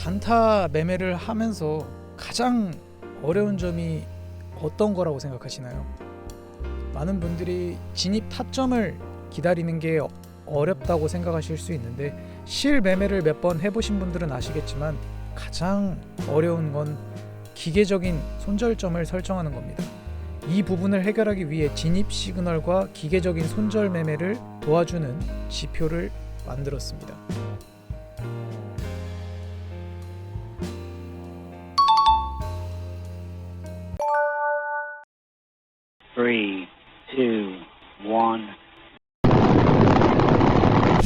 단타 매매를 하면서 가장 어려운 점이 어떤 거라고 생각하시나요? 많은 분들이 진입 타점을 기다리는 게 어렵다고 생각하실 수 있는데, 실 매매를 몇 번 해보신 분들은 아시겠지만 가장 어려운 건 기계적인 손절점을 설정하는 겁니다. 이 부분을 해결하기 위해 진입 시그널과 기계적인 손절 매매를 도와주는 지표를 만들었습니다. Three, two, one.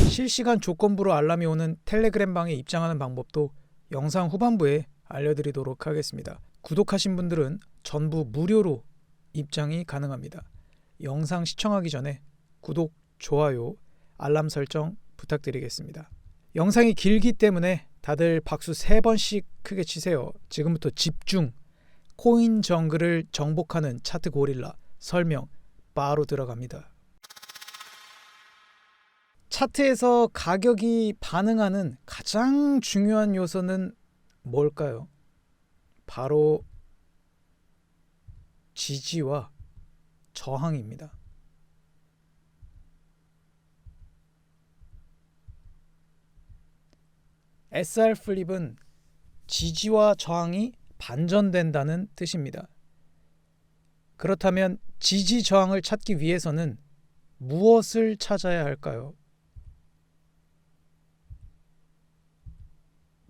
실시간 조건부로 알람이 오는 텔레그램 방에 입장하는 방법도 영상 후반부에 알려드리도록 하겠습니다. 구독하신 분들은 전부 무료로 입장이 가능합니다. 영상 시청하기 전에 구독, 좋아요, 알람 설정 부탁드리겠습니다. 영상이 길기 때문에 다들 박수 3번씩 크게 치세요. 지금부터 집중! 코인 정글을 정복하는 차트 고릴라 설명 바로 들어갑니다. 차트에서 가격이 반응하는 가장 중요한 요소는 뭘까요? 바로 지지와 저항입니다. SR 플립은 지지와 저항이 반전된다는 뜻입니다. 그렇다면 지지 저항을 찾기 위해서는 무엇을 찾아야 할까요?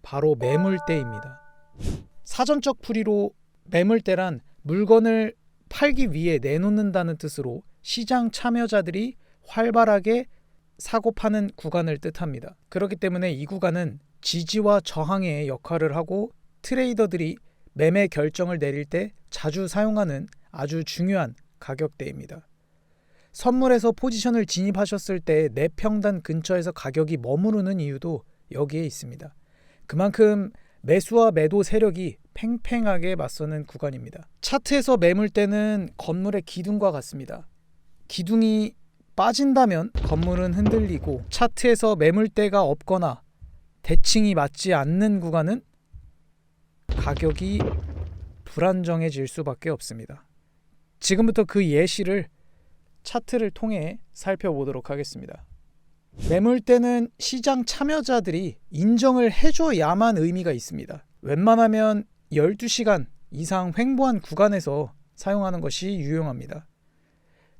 바로 매물대입니다. 사전적 풀이로 매물대란 물건을 팔기 위해 내놓는다는 뜻으로 시장 참여자들이 활발하게 사고 파는 구간을 뜻합니다. 그렇기 때문에 이 구간은 지지와 저항의 역할을 하고 트레이더들이 매매 결정을 내릴 때 자주 사용하는 아주 중요한 가격대입니다. 선물에서 포지션을 진입하셨을 때 내평단 근처에서 가격이 머무르는 이유도 여기에 있습니다. 그만큼 매수와 매도 세력이 팽팽하게 맞서는 구간입니다. 차트에서 매물대는 건물의 기둥과 같습니다. 기둥이 빠진다면 건물은 흔들리고, 차트에서 매물대가 없거나 대칭이 맞지 않는 구간은 가격이 불안정해질 수밖에 없습니다. 지금부터 그 예시를 차트를 통해 살펴보도록 하겠습니다. 매물대는 시장 참여자들이 인정을 해줘야만 의미가 있습니다. 웬만하면 12시간 이상 횡보한 구간에서 사용하는 것이 유용합니다.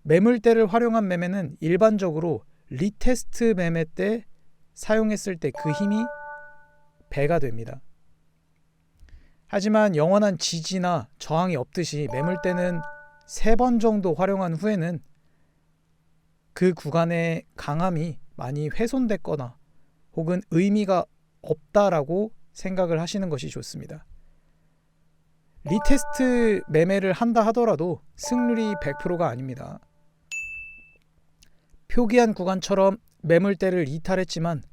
매물대를 활용한 매매는 일반적으로 리테스트 매매 때 사용했을 때 그 힘이 배가 됩니다. 하지만 영원한 지지나 저항이 없듯이 매물대는 3번 정도 활용한 후에는 그 구간의 강함이 많이 훼손됐거나 혹은 의미가 없다라고 생각을 하시는 것이 좋습니다. 리테스트 매매를 한다 하더라도 승률이 100%가 아닙니다. 표기한 구간처럼 매물대를 이탈했지만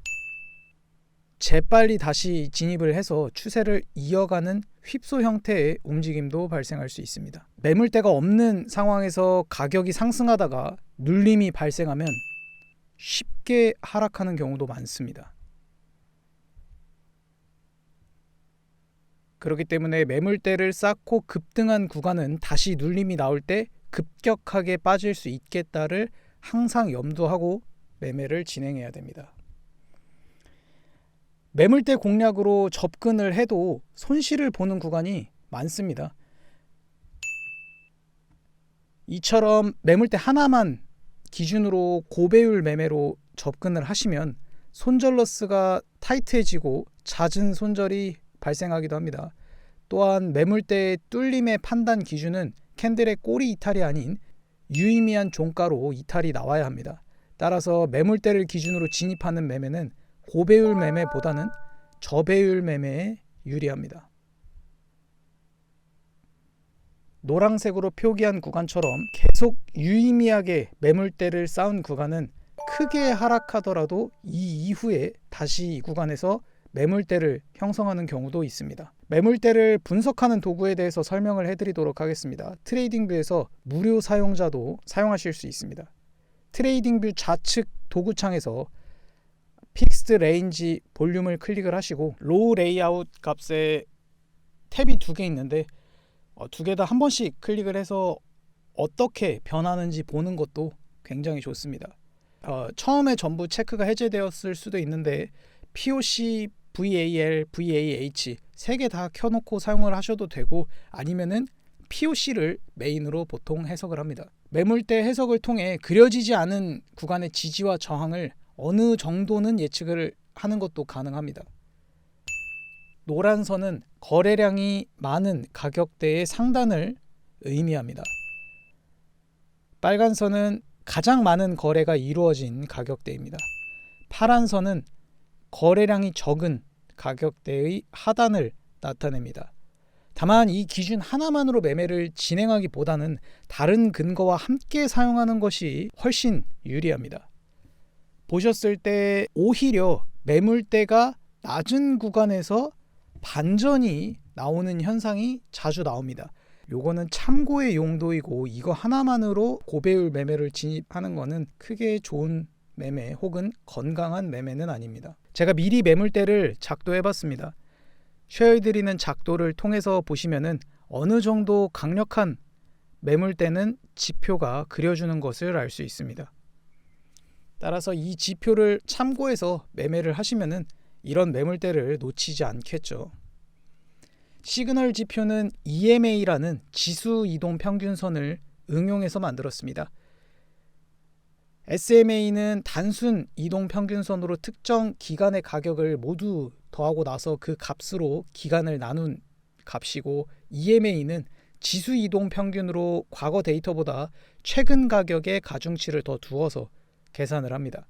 재빨리 다시 진입을 해서 추세를 이어가는 휩소 형태의 움직임도 발생할 수 있습니다. 매물대가 없는 상황에서 가격이 상승하다가 눌림이 발생하면 쉽게 하락하는 경우도 많습니다. 그렇기 때문에 매물대를 쌓고 급등한 구간은 다시 눌림이 나올 때 급격하게 빠질 수 있겠다를 항상 염두하고 매매를 진행해야 됩니다. 매물대 공략으로 접근을 해도 손실을 보는 구간이 많습니다. 이처럼 매물대 하나만 기준으로 고배율 매매로 접근을 하시면 손절 러스가 타이트해지고 잦은 손절이 발생하기도 합니다. 또한 매물대의 뚫림의 판단 기준은 캔들의 꼬리 이탈이 아닌 유의미한 종가로 이탈이 나와야 합니다. 따라서 매물대를 기준으로 진입하는 매매는 고배율 매매보다는 저배율 매매에 유리합니다. 노란색으로 표기한 구간처럼 계속 유의미하게 매물대를 쌓은 구간은 크게 하락하더라도 이 이후에 다시 이 구간에서 매물대를 형성하는 경우도 있습니다. 매물대를 분석하는 도구에 대해서 설명을 해드리도록 하겠습니다. 트레이딩뷰에서 무료 사용자도 사용하실 수 있습니다. 트레이딩뷰 좌측 도구창에서 픽스드 레인지 볼륨을 클릭을 하시고 로우 레이아웃 값에 탭이 2개 있는데 2개 다 한 번씩 클릭을 해서 어떻게 변하는지 보는 것도 굉장히 좋습니다. 처음에 전부 체크가 해제되었을 수도 있는데 POC, VAL, VAH 3개 다 켜놓고 사용을 하셔도 되고 아니면은 POC를 메인으로 보통 해석을 합니다. 매물대 해석을 통해 그려지지 않은 구간의 지지와 저항을 어느 정도는 예측을 하는 것도 가능합니다. 노란 선은 거래량이 많은 가격대의 상단을 의미합니다. 빨간 선은 가장 많은 거래가 이루어진 가격대입니다. 파란 선은 거래량이 적은 가격대의 하단을 나타냅니다. 다만 이 기준 하나만으로 매매를 진행하기보다는 다른 근거와 함께 사용하는 것이 훨씬 유리합니다. 보셨을 때 오히려 매물대가 낮은 구간에서 반전이 나오는 현상이 자주 나옵니다. 요거는 참고의 용도이고 이거 하나만으로 고배율 매매를 진입하는 거는 크게 좋은 매매 혹은 건강한 매매는 아닙니다. 제가 미리 매물대를 작도해봤습니다. 쉐어드리는 작도를 통해서 보시면은 어느 정도 강력한 매물대는 지표가 그려주는 것을 알 수 있습니다. 따라서 이 지표를 참고해서 매매를 하시면은 이런 매물대를 놓치지 않겠죠. 시그널 지표는 EMA라는 지수 이동 평균선을 응용해서 만들었습니다. SMA는 단순 이동 평균선으로 특정 기간의 가격을 모두 더하고 나서 그 값으로 기간을 나눈 값이고 EMA는 지수 이동 평균으로 과거 데이터보다 최근 가격의 가중치를 더 두어서 계산을 합니다.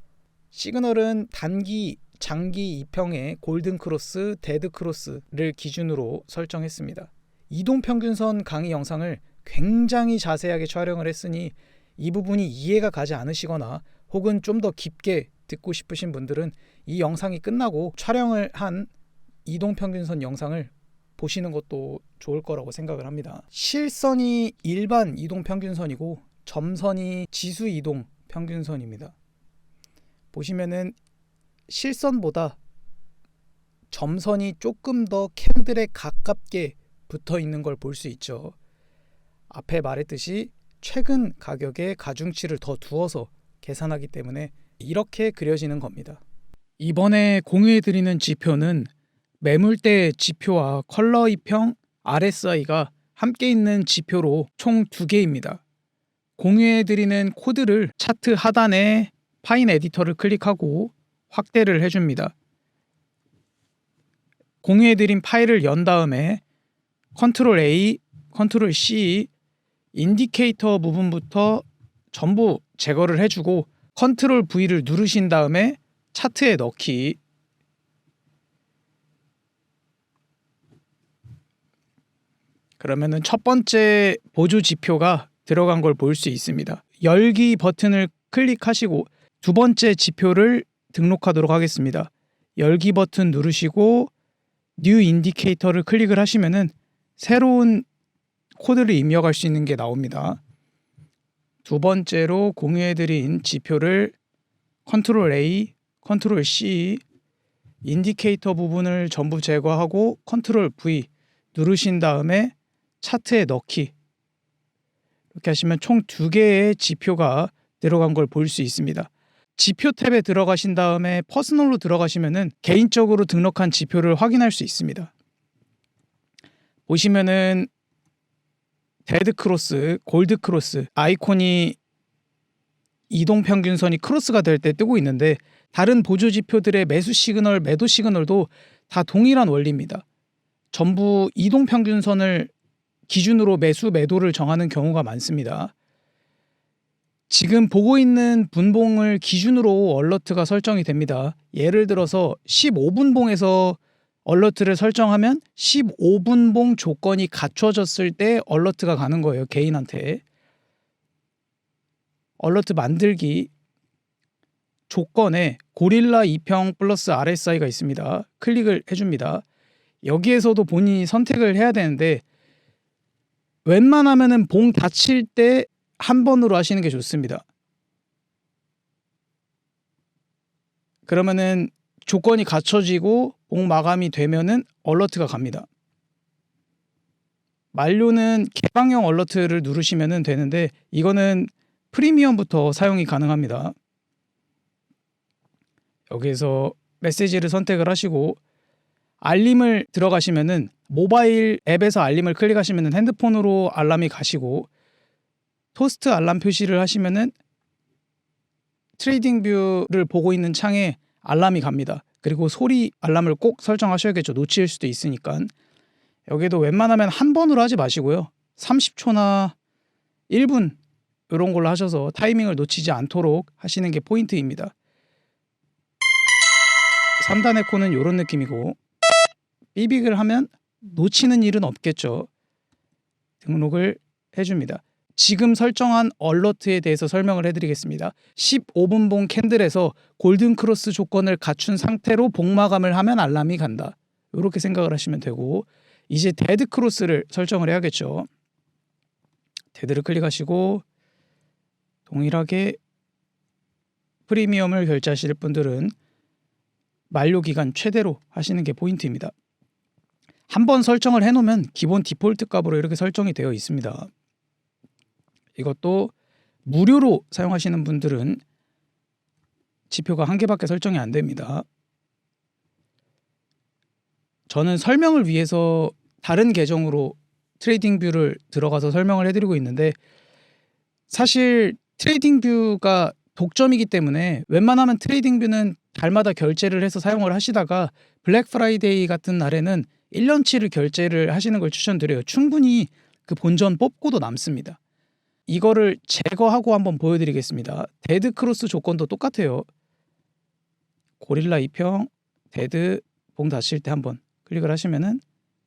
시그널은 단기, 장기 2평의 골든 크로스, 데드 크로스를 기준으로 설정했습니다. 이동평균선 강의 영상을 굉장히 자세하게 촬영을 했으니 이 부분이 이해가 가지 않으시거나 혹은 좀 더 깊게 듣고 싶으신 분들은 이 영상이 끝나고 촬영을 한 이동평균선 영상을 보시는 것도 좋을 거라고 생각을 합니다. 실선이 일반 이동평균선이고 점선이 지수 이동평균선입니다. 보시면은 실선보다 점선이 조금 더 캔들에 가깝게 붙어 있는 걸 볼 수 있죠. 앞에 말했듯이 최근 가격의 가중치를 더 두어서 계산하기 때문에 이렇게 그려지는 겁니다. 이번에 공유해드리는 지표는 매물대 지표와 컬러 2평 RSI가 함께 있는 지표로 총 2개입니다. 공유해드리는 코드를 차트 하단에 파인 에디터를 클릭하고 확대를 해줍니다. 공유해드린 파일을 연 다음에 컨트롤 A, 컨트롤 C 인디케이터 부분부터 전부 제거를 해주고 컨트롤 V를 누르신 다음에 차트에 넣기. 그러면은 첫 번째 보조 지표가 들어간 걸 볼 수 있습니다. 열기 버튼을 클릭하시고 두 번째 지표를 등록하도록 하겠습니다. 열기 버튼 누르시고 뉴 인디케이터를 클릭을 하시면은 새로운 코드를 입력할 수 있는 게 나옵니다. 두 번째로 공유해드린 지표를 컨트롤 A, 컨트롤 C 인디케이터 부분을 전부 제거하고 컨트롤 V 누르신 다음에 차트에 넣기. 이렇게 하시면 총 2개의 지표가 들어간 걸 볼 수 있습니다. 지표 탭에 들어가신 다음에 퍼스널로 들어가시면은 개인적으로 등록한 지표를 확인할 수 있습니다. 보시면은 데드 크로스, 골드 크로스 아이콘이 이동 평균선이 크로스가 될 때 뜨고 있는데 다른 보조 지표들의 매수 시그널, 매도 시그널도 다 동일한 원리입니다. 전부 이동 평균선을 기준으로 매수, 매도를 정하는 경우가 많습니다. 지금 보고 있는 분봉을 기준으로 얼러트가 설정이 됩니다. 예를 들어서 15분봉에서 얼러트를 설정하면 15분봉 조건이 갖춰졌을 때 얼러트가 가는 거예요. 개인한테. 얼러트 만들기 조건에 고릴라 2평 플러스 RSI가 있습니다. 클릭을 해줍니다. 여기에서도 본인이 선택을 해야 되는데 웬만하면은 봉 닫힐 때 한 번으로 하시는 게 좋습니다. 그러면은 조건이 갖춰지고 목 마감이 되면은 얼러트가 갑니다. 만료는 개방형 얼러트를 누르시면 되는데 이거는 프리미엄부터 사용이 가능합니다. 여기에서 메시지를 선택을 하시고 알림을 들어가시면은 모바일 앱에서 알림을 클릭하시면은 핸드폰으로 알람이 가시고 토스트 알람 표시를 하시면은 트레이딩 뷰를 보고 있는 창에 알람이 갑니다. 그리고 소리 알람을 꼭 설정하셔야겠죠. 놓칠 수도 있으니까. 여기도 웬만하면 한 번으로 하지 마시고요. 30초나 1분 이런 걸로 하셔서 타이밍을 놓치지 않도록 하시는 게 포인트입니다. 3단 에코는 이런 느낌이고 삐빅을 하면 놓치는 일은 없겠죠. 등록을 해줍니다. 지금 설정한 얼러트에 대해서 설명을 해드리겠습니다. 15분봉 캔들에서 골든 크로스 조건을 갖춘 상태로 복마감을 하면 알람이 간다. 이렇게 생각을 하시면 되고 이제 데드 크로스를 설정을 해야겠죠. 데드를 클릭하시고 동일하게 프리미엄을 결제하실 분들은 만료 기간 최대로 하시는 게 포인트입니다. 한번 설정을 해놓으면 기본 디폴트 값으로 이렇게 설정이 되어 있습니다. 이것도 무료로 사용하시는 분들은 지표가 한 개밖에 설정이 안 됩니다. 저는 설명을 위해서 다른 계정으로 트레이딩 뷰를 들어가서 설명을 해드리고 있는데 사실 트레이딩 뷰가 독점이기 때문에 웬만하면 트레이딩 뷰는 달마다 결제를 해서 사용을 하시다가 블랙 프라이데이 같은 날에는 1년치를 결제를 하시는 걸 추천드려요. 충분히 그 본전 뽑고도 남습니다. 이거를 제거하고 한번 보여드리겠습니다. 데드 크로스 조건도 똑같아요. 고릴라 2평 데드 봉 닫힐 때 한번 클릭을 하시면은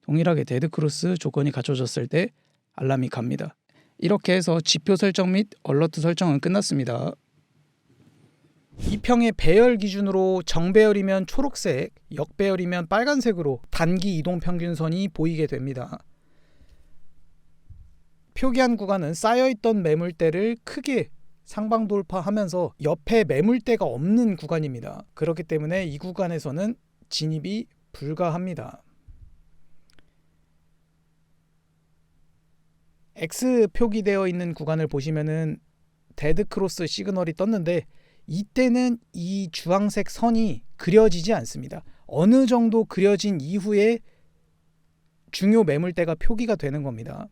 동일하게 데드 크로스 조건이 갖춰졌을 때 알람이 갑니다. 이렇게 해서 지표 설정 및 얼러트 설정은 끝났습니다. 2평의 배열 기준으로 정배열이면 초록색, 역배열이면 빨간색으로 단기 이동 평균선이 보이게 됩니다. 표기한 구간은 쌓여있던 매물대를 크게 상방 돌파하면서 옆에 매물대가 없는 구간입니다. 그렇기 때문에 이 구간에서는 진입이 불가합니다. X 표기되어 있는 구간을 보시면은 데드 크로스 시그널이 떴는데 이때는 이 주황색 선이 그려지지 않습니다. 어느 정도 그려진 이후에 중요 매물대가 표기가 되는 겁니다.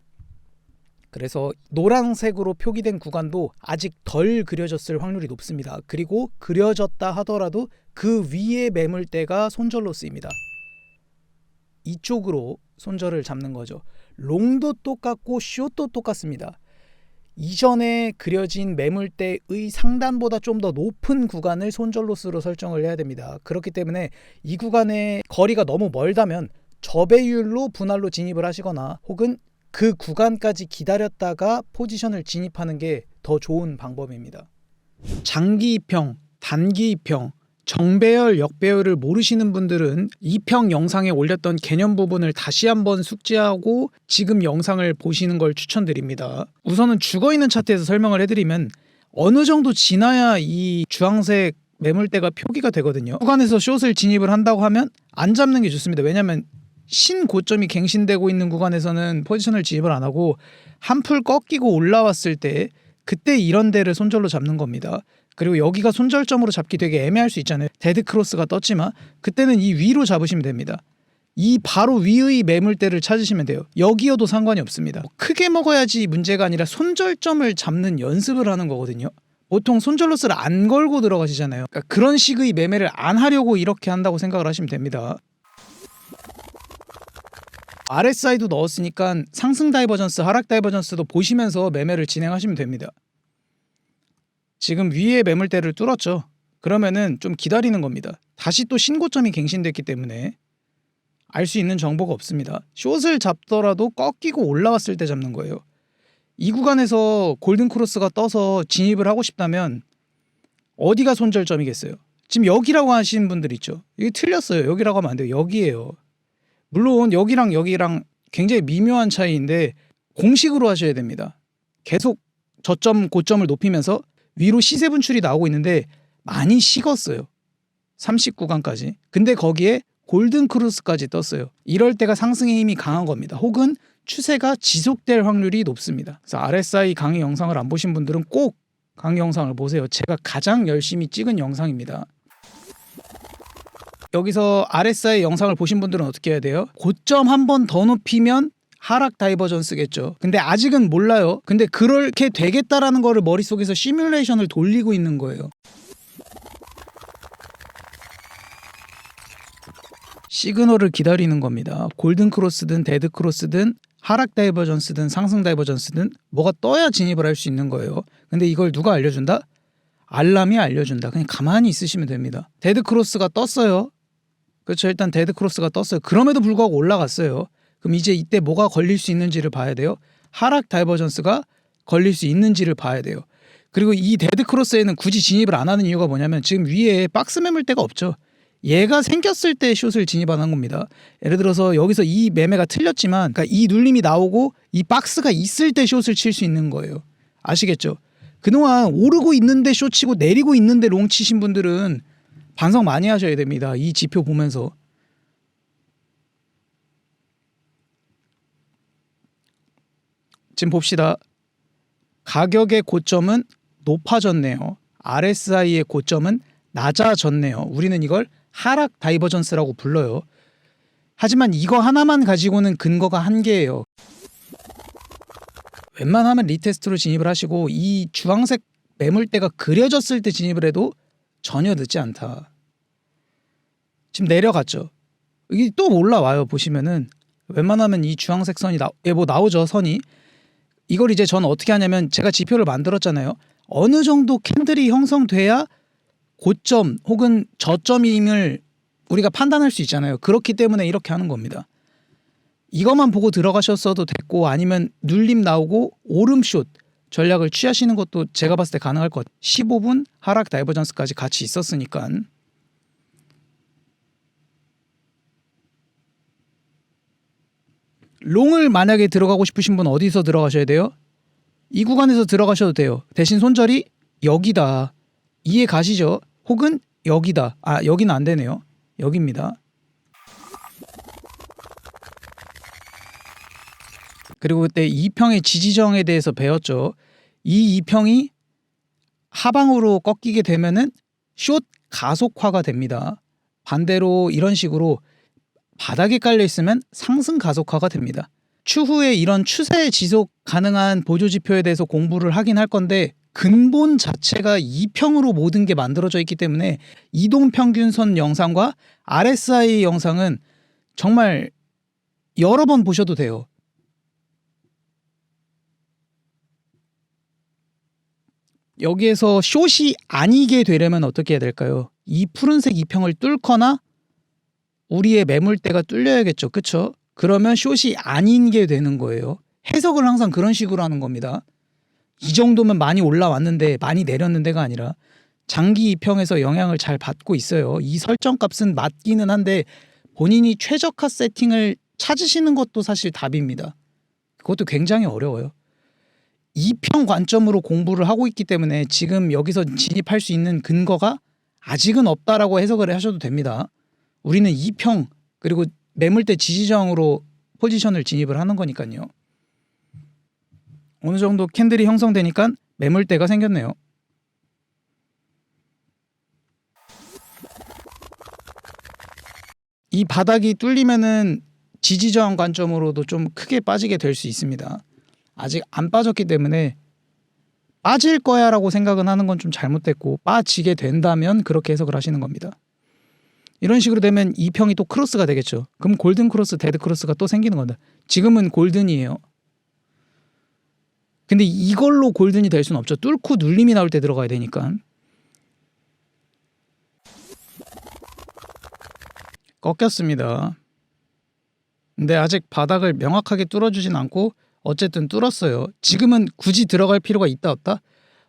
그래서 노란색으로 표기된 구간도 아직 덜 그려졌을 확률이 높습니다. 그리고 그려졌다 하더라도 그 위에 매물대가 손절로 쓰입니다. 이쪽으로 손절을 잡는 거죠. 롱도 똑같고 숏도 똑같습니다. 이전에 그려진 매물대의 상단보다 좀 더 높은 구간을 손절로스로 설정을 해야 됩니다. 그렇기 때문에 이 구간의 거리가 너무 멀다면 저배율로 분할로 진입을 하시거나 혹은 그 구간까지 기다렸다가 포지션을 진입하는 게 더 좋은 방법입니다. 장기 입형, 단기 입형, 정배열, 역배열을 모르시는 분들은 2평 영상에 올렸던 개념 부분을 다시 한번 숙지하고 지금 영상을 보시는 걸 추천드립니다. 우선은 죽어있는 차트에서 설명을 해드리면 어느 정도 지나야 이 주황색 매물대가 표기가 되거든요. 구간에서 숏을 진입을 한다고 하면 안 잡는 게 좋습니다. 왜냐하면 신고점이 갱신되고 있는 구간에서는 포지션을 진입을 안 하고 한풀 꺾이고 올라왔을 때 그때 이런 데를 손절로 잡는 겁니다. 그리고 여기가 손절점으로 잡기 되게 애매할 수 있잖아요. 데드 크로스가 떴지만 그때는 이 위로 잡으시면 됩니다. 이 바로 위의 매물대를 찾으시면 돼요. 여기여도 상관이 없습니다. 크게 먹어야지 문제가 아니라 손절점을 잡는 연습을 하는 거거든요. 보통 손절로스를 안 걸고 들어가시잖아요. 그러니까 그런 식의 매매를 안 하려고 이렇게 한다고 생각을 하시면 됩니다. RSI도 넣었으니까 상승 다이버전스, 하락 다이버전스도 보시면서 매매를 진행하시면 됩니다. 지금 위에 매물대를 뚫었죠. 그러면은 좀 기다리는 겁니다. 다시 또 신고점이 갱신됐기 때문에 알 수 있는 정보가 없습니다. 숏을 잡더라도 꺾이고 올라왔을 때 잡는 거예요. 이 구간에서 골든 크로스가 떠서 진입을 하고 싶다면 어디가 손절점이겠어요? 지금 여기라고 하시는 분들 있죠. 이게 틀렸어요. 여기라고 하면 안 돼요. 여기예요. 물론 여기랑 여기랑 굉장히 미묘한 차이인데 공식으로 하셔야 됩니다. 계속 저점 고점을 높이면서 위로 시세 분출이 나오고 있는데 많이 식었어요. 30구간까지. 근데 거기에 골든 크로스까지 떴어요. 이럴 때가 상승의 힘이 강한 겁니다. 혹은 추세가 지속될 확률이 높습니다. 그래서 RSI 강의 영상을 안 보신 분들은 꼭 강의 영상을 보세요. 제가 가장 열심히 찍은 영상입니다. 여기서 RSI 영상을 보신 분들은 어떻게 해야 돼요? 고점 한 번 더 높이면 하락 다이버전스겠죠. 근데 아직은 몰라요. 근데 그렇게 되겠다라는 거를 머릿속에서 시뮬레이션을 돌리고 있는 거예요. 시그널을 기다리는 겁니다. 골든 크로스든 데드 크로스든 하락 다이버전스든 상승 다이버전스든 뭐가 떠야 진입을 할 수 있는 거예요. 근데 이걸 누가 알려준다? 알람이 알려준다. 그냥 가만히 있으시면 됩니다. 데드 크로스가 떴어요. 그렇죠. 일단 데드 크로스가 떴어요. 그럼에도 불구하고 올라갔어요. 그럼 이제 이때 뭐가 걸릴 수 있는지를 봐야 돼요. 하락 다이버전스가 걸릴 수 있는지를 봐야 돼요. 그리고 이 데드 크로스에는 굳이 진입을 안 하는 이유가 뭐냐면 지금 위에 박스 매물대가 없죠. 얘가 생겼을 때 숏을 진입하는 겁니다. 예를 들어서 여기서 이 매매가 틀렸지만 그러니까 이 눌림이 나오고 이 박스가 있을 때 숏을 칠 수 있는 거예요. 아시겠죠? 그동안 오르고 있는데 숏 치고 내리고 있는데 롱 치신 분들은 반성 많이 하셔야 됩니다. 이 지표 보면서. 지금 봅시다. 가격의 고점은 높아졌네요. RSI의 고점은 낮아졌네요. 우리는 이걸 하락 다이버전스라고 불러요. 하지만 이거 하나만 가지고는 근거가 한계예요. 웬만하면 리테스트로 진입을 하시고 이 주황색 매물대가 그려졌을 때 진입을 해도 전혀 늦지 않다. 지금 내려갔죠. 이게 또 올라와요. 보시면은 웬만하면 이 주황색 선이 나오죠. 선이. 이걸 이제 저는 어떻게 하냐면 제가 지표를 만들었잖아요. 어느 정도 캔들이 형성돼야 고점 혹은 저점임을 우리가 판단할 수 있잖아요. 그렇기 때문에 이렇게 하는 겁니다. 이것만 보고 들어가셨어도 됐고 아니면 눌림 나오고 오름숏 전략을 취하시는 것도 제가 봤을 때 가능할 것 같아요. 15분 하락 다이버전스까지 같이 있었으니까. 롱을 만약에 들어가고 싶으신 분 어디서 들어가셔야 돼요? 이 구간에서 들어가셔도 돼요. 대신 손절이 여기다. 이해 가시죠? 혹은 여기다. 아, 여기는 안 되네요. 여기입니다. 그리고 그때 이평의 지지정에 대해서 배웠죠. 이 이평이 하방으로 꺾이게 되면은 숏 가속화가 됩니다. 반대로 이런 식으로 바닥에 깔려 있으면 상승 가속화가 됩니다. 추후에 이런 추세 지속 가능한 보조 지표에 대해서 공부를 하긴 할 건데 근본 자체가 이평으로 모든 게 만들어져 있기 때문에 이동평균선 영상과 RSI 영상은 정말 여러 번 보셔도 돼요. 여기에서 숏이 아니게 되려면 어떻게 해야 될까요? 이 푸른색 이평을 뚫거나 우리의 매물대가 뚫려야겠죠. 그쵸? 그러면 숏이 아닌 게 되는 거예요. 해석을 항상 그런 식으로 하는 겁니다. 이 정도면 많이 올라왔는데 많이 내렸는데가 아니라 장기 이평에서 영향을 잘 받고 있어요. 이 설정값은 맞기는 한데 본인이 최적화 세팅을 찾으시는 것도 사실 답입니다. 그것도 굉장히 어려워요. 이평 관점으로 공부를 하고 있기 때문에 지금 여기서 진입할 수 있는 근거가 아직은 없다라고 해석을 하셔도 됩니다. 우리는 2평 그리고 매물대 지지저항으로 포지션을 진입을 하는 거니까요. 어느 정도 캔들이 형성되니까 매물대가 생겼네요. 이 바닥이 뚫리면은 지지저항 관점으로도 좀 크게 빠지게 될 수 있습니다. 아직 안 빠졌기 때문에 빠질 거야라고 생각은 하는 건 좀 잘못됐고 빠지게 된다면 그렇게 해석을 하시는 겁니다. 이런 식으로 되면 이평이 또 크로스가 되겠죠. 그럼 골든 크로스, 데드 크로스가 또 생기는 건데 지금은 골든이에요. 근데 이걸로 골든이 될 수는 없죠. 뚫고 눌림이 나올 때 들어가야 되니까. 꺾였습니다. 근데 아직 바닥을 명확하게 뚫어주진 않고 어쨌든 뚫었어요. 지금은 굳이 들어갈 필요가 있다 없다?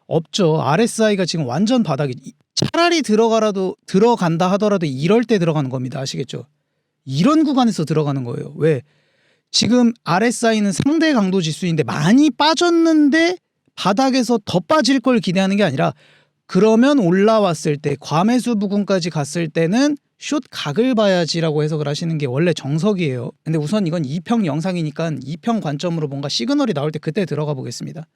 없죠. RSI가 지금 완전 바닥이 차라리 들어간다 하더라도 이럴 때 들어가는 겁니다. 아시겠죠? 이런 구간에서 들어가는 거예요. 왜? 지금 RSI는 상대 강도 지수인데 많이 빠졌는데 바닥에서 더 빠질 걸 기대하는 게 아니라 그러면 올라왔을 때 과매수 부근까지 갔을 때는 숏 각을 봐야지라고 해석을 하시는 게 원래 정석이에요. 근데 우선 이건 2평 영상이니까 2평 관점으로 뭔가 시그널이 나올 때 그때 들어가 보겠습니다.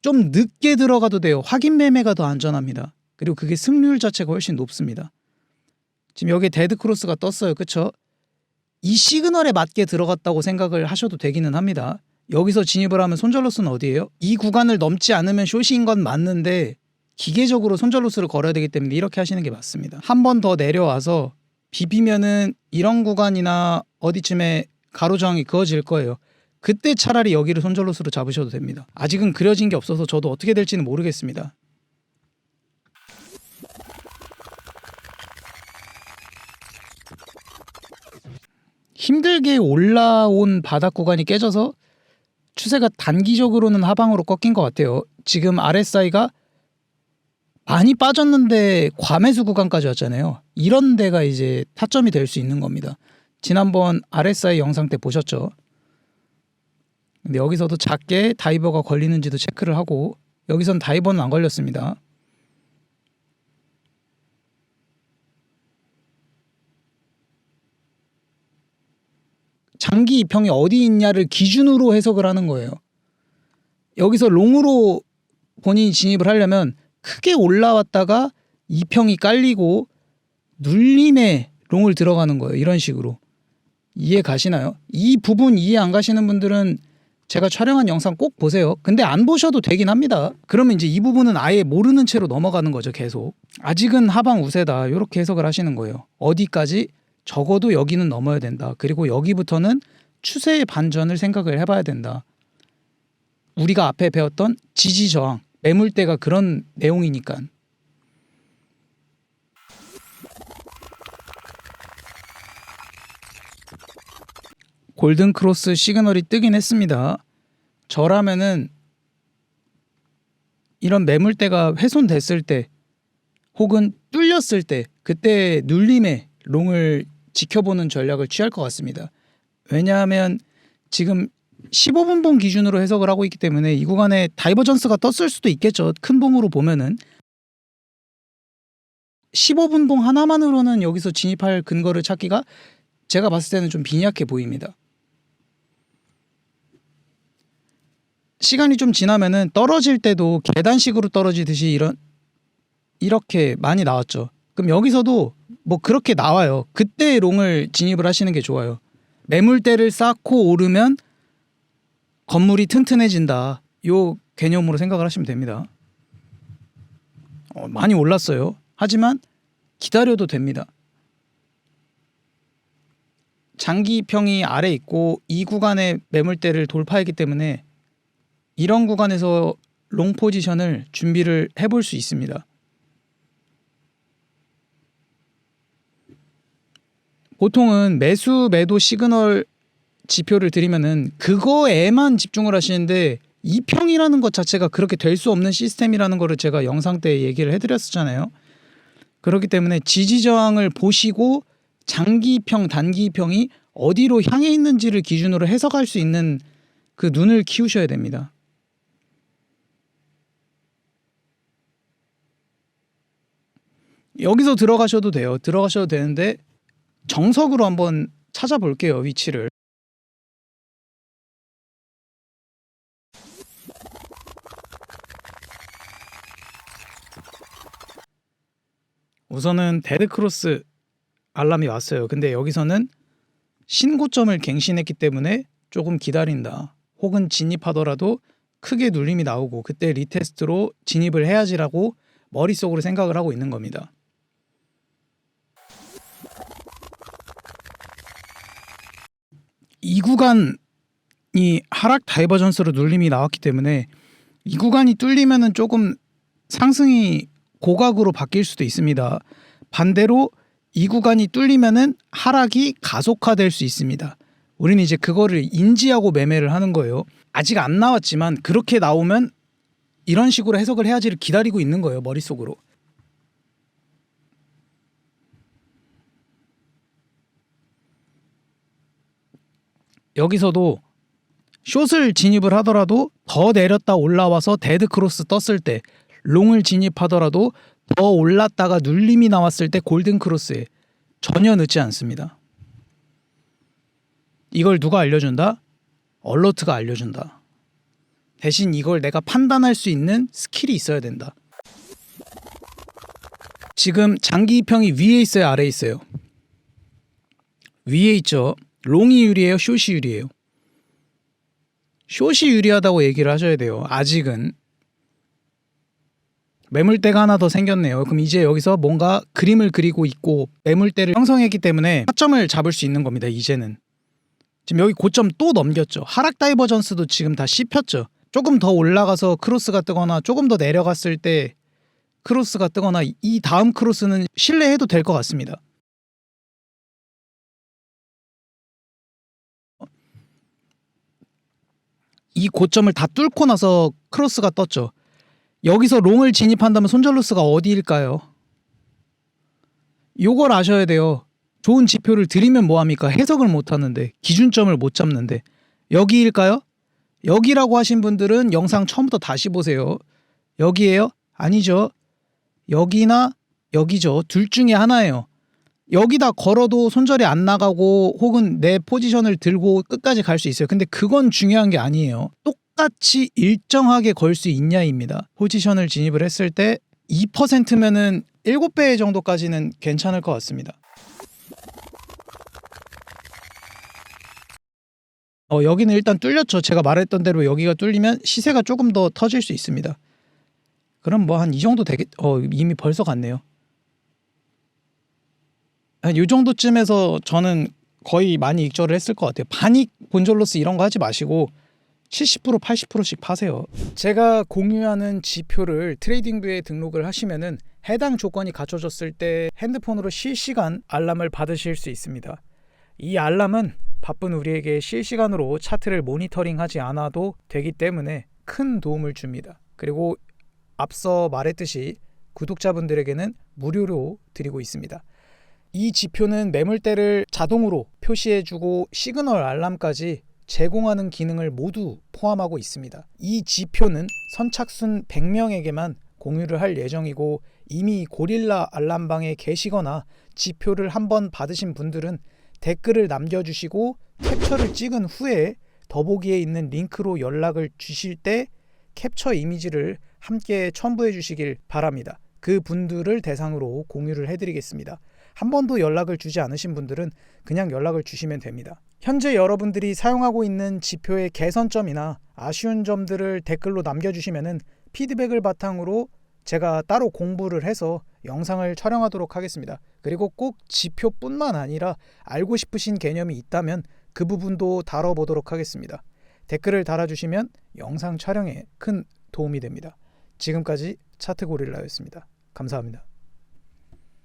좀 늦게 들어가도 돼요. 확인 매매가 더 안전합니다. 그리고 그게 승률 자체가 훨씬 높습니다. 지금 여기에 데드 크로스가 떴어요. 그쵸? 이 시그널에 맞게 들어갔다고 생각을 하셔도 되기는 합니다. 여기서 진입을 하면 손절로스는 어디예요? 이 구간을 넘지 않으면 숏인 건 맞는데 기계적으로 손절로스를 걸어야 되기 때문에 이렇게 하시는 게 맞습니다. 한 번 더 내려와서 비비면은 이런 구간이나 어디쯤에 가로저항이 그어질 거예요. 그때 차라리 여기를 손절로스로 잡으셔도 됩니다. 아직은 그려진 게 없어서 저도 어떻게 될지는 모르겠습니다. 힘들게 올라온 바닥 구간이 깨져서 추세가 단기적으로는 하방으로 꺾인 것 같아요. 지금 RSI가 많이 빠졌는데 과매수 구간까지 왔잖아요. 이런 데가 이제 타점이 될 수 있는 겁니다. 지난번 RSI 영상 때 보셨죠? 근데 여기서도 작게 다이버가 걸리는지도 체크를 하고 여기선 다이버는 안 걸렸습니다. 장기 이평이 어디 있냐를 기준으로 해석을 하는 거예요. 여기서 롱으로 본인이 진입을 하려면 크게 올라왔다가 이평이 깔리고 눌림에 롱을 들어가는 거예요. 이런 식으로. 이해 가시나요? 이 부분 이해 안 가시는 분들은 제가 촬영한 영상 꼭 보세요. 근데 안 보셔도 되긴 합니다. 그러면 이제 이 부분은 아예 모르는 채로 넘어가는 거죠. 계속. 아직은 하방 우세다. 이렇게 해석을 하시는 거예요. 어디까지? 적어도 여기는 넘어야 된다. 그리고 여기부터는 추세의 반전을 생각을 해봐야 된다. 우리가 앞에 배웠던 지지저항, 매물대가 그런 내용이니까. 골든크로스 시그널이 뜨긴 했습니다. 저라면은 이런 매물대가 훼손됐을 때 혹은 뚫렸을 때 그때 눌림에 롱을 지켜보는 전략을 취할 것 같습니다. 왜냐하면 지금 15분봉 기준으로 해석을 하고 있기 때문에 이 구간에 다이버전스가 떴을 수도 있겠죠. 큰 봉으로 보면은 15분봉 하나만으로는 여기서 진입할 근거를 찾기가 제가 봤을 때는 좀 빈약해 보입니다. 시간이 좀 지나면은 떨어질 때도 계단식으로 떨어지듯이 이렇게 많이 나왔죠. 그럼 여기서도 뭐 그렇게 나와요. 그때 롱을 진입을 하시는 게 좋아요. 매물대를 쌓고 오르면 건물이 튼튼해진다. 요 개념으로 생각을 하시면 됩니다. 많이 올랐어요. 하지만 기다려도 됩니다. 장기평이 아래 있고 이 구간의 매물대를 돌파했기 때문에 이런 구간에서 롱 포지션을 준비를 해볼 수 있습니다. 보통은 매수 매도 시그널 지표를 드리면은 그거에만 집중을 하시는데 이평이라는 것 자체가 그렇게 될 수 없는 시스템이라는 거를 제가 영상 때 얘기를 해드렸었잖아요. 그렇기 때문에 지지저항을 보시고 장기평, 단기평이 어디로 향해 있는지를 기준으로 해석할 수 있는 그 눈을 키우셔야 됩니다. 여기서 들어가셔도 돼요. 들어가셔도 되는데 정석으로 한번 찾아볼게요. 위치를. 우선은 데드크로스 알람이 왔어요. 근데 여기서는 신고점을 갱신했기 때문에 조금 기다린다. 혹은 진입하더라도 크게 눌림이 나오고 그때 리테스트로 진입을 해야지라고 머릿속으로 생각을 하고 있는 겁니다. 이 구간이 하락 다이버전스로 눌림이 나왔기 때문에 이 구간이 뚫리면은 조금 상승이 고각으로 바뀔 수도 있습니다. 반대로 이 구간이 뚫리면은 하락이 가속화될 수 있습니다. 우리는 이제 그거를 인지하고 매매를 하는 거예요. 아직 안 나왔지만 그렇게 나오면 이런 식으로 해석을 해야지를 기다리고 있는 거예요. 머릿속으로. 여기서도 숏을 진입을 하더라도 더 내렸다 올라와서 데드 크로스 떴을 때 롱을 진입하더라도 더 올랐다가 눌림이 나왔을 때 골든 크로스에 전혀 늦지 않습니다. 이걸 누가 알려준다? 얼러트가 알려준다. 대신 이걸 내가 판단할 수 있는 스킬이 있어야 된다. 지금 장기 이평이 위에 있어요, 아래에 있어요? 위에 있죠. 롱이 유리해요, 숏이 유리해요? 숏이 유리하다고 얘기를 하셔야 돼요. 아직은. 매물대가 하나 더 생겼네요. 그럼 이제 여기서 뭔가 그림을 그리고 있고 매물대를 형성했기 때문에 타점을 잡을 수 있는 겁니다. 이제는. 지금 여기 고점 또 넘겼죠. 하락 다이버전스도 지금 다 씹혔죠. 조금 더 올라가서 크로스가 뜨거나 조금 더 내려갔을 때 크로스가 뜨거나 이 다음 크로스는 신뢰해도 될 것 같습니다. 이 고점을 다 뚫고 나서 크로스가 떴죠. 여기서 롱을 진입한다면 손절로스가 어디일까요? 요걸 아셔야 돼요. 좋은 지표를 드리면 뭐합니까? 해석을 못하는데, 기준점을 못 잡는데. 여기일까요? 여기라고 하신 분들은 영상 처음부터 다시 보세요. 여기에요? 아니죠. 여기나 여기죠. 둘 중에 하나예요. 여기다 걸어도 손절이 안 나가고 혹은 내 포지션을 들고 끝까지 갈 수 있어요. 근데 그건 중요한 게 아니에요. 똑같이 일정하게 걸 수 있냐입니다. 포지션을 진입을 했을 때 2%면은 7배 정도까지는 괜찮을 것 같습니다. 여기는 일단 뚫렸죠. 제가 말했던 대로 여기가 뚫리면 시세가 조금 더 터질 수 있습니다. 그럼 뭐 한 이 정도 되겠... 이미 벌써 갔네요. 한 이 정도쯤에서 저는 거의 많이 익절을 했을 것 같아요. 반익 본졸로스 이런 거 하지 마시고 70% 80%씩 파세요. 제가 공유하는 지표를 트레이딩뷰에 등록을 하시면은 해당 조건이 갖춰졌을 때 핸드폰으로 실시간 알람을 받으실 수 있습니다. 이 알람은 바쁜 우리에게 실시간으로 차트를 모니터링하지 않아도 되기 때문에 큰 도움을 줍니다. 그리고 앞서 말했듯이 구독자분들에게는 무료로 드리고 있습니다. 이 지표는 매물대를 자동으로 표시해주고 시그널 알람까지 제공하는 기능을 모두 포함하고 있습니다. 이 지표는 선착순 100명에게만 공유를 할 예정이고 이미 고릴라 알람방에 계시거나 지표를 한번 받으신 분들은 댓글을 남겨주시고 캡처를 찍은 후에 더보기에 있는 링크로 연락을 주실 때 캡처 이미지를 함께 첨부해 주시길 바랍니다. 그 분들을 대상으로 공유를 해드리겠습니다. 한 번도 연락을 주지 않으신 분들은 그냥 연락을 주시면 됩니다. 현재 여러분들이 사용하고 있는 지표의 개선점이나 아쉬운 점들을 댓글로 남겨주시면 피드백을 바탕으로 제가 따로 공부를 해서 영상을 촬영하도록 하겠습니다. 그리고 꼭 지표뿐만 아니라 알고 싶으신 개념이 있다면 그 부분도 다뤄보도록 하겠습니다. 댓글을 달아주시면 영상 촬영에 큰 도움이 됩니다. 지금까지 차트고릴라였습니다. 감사합니다.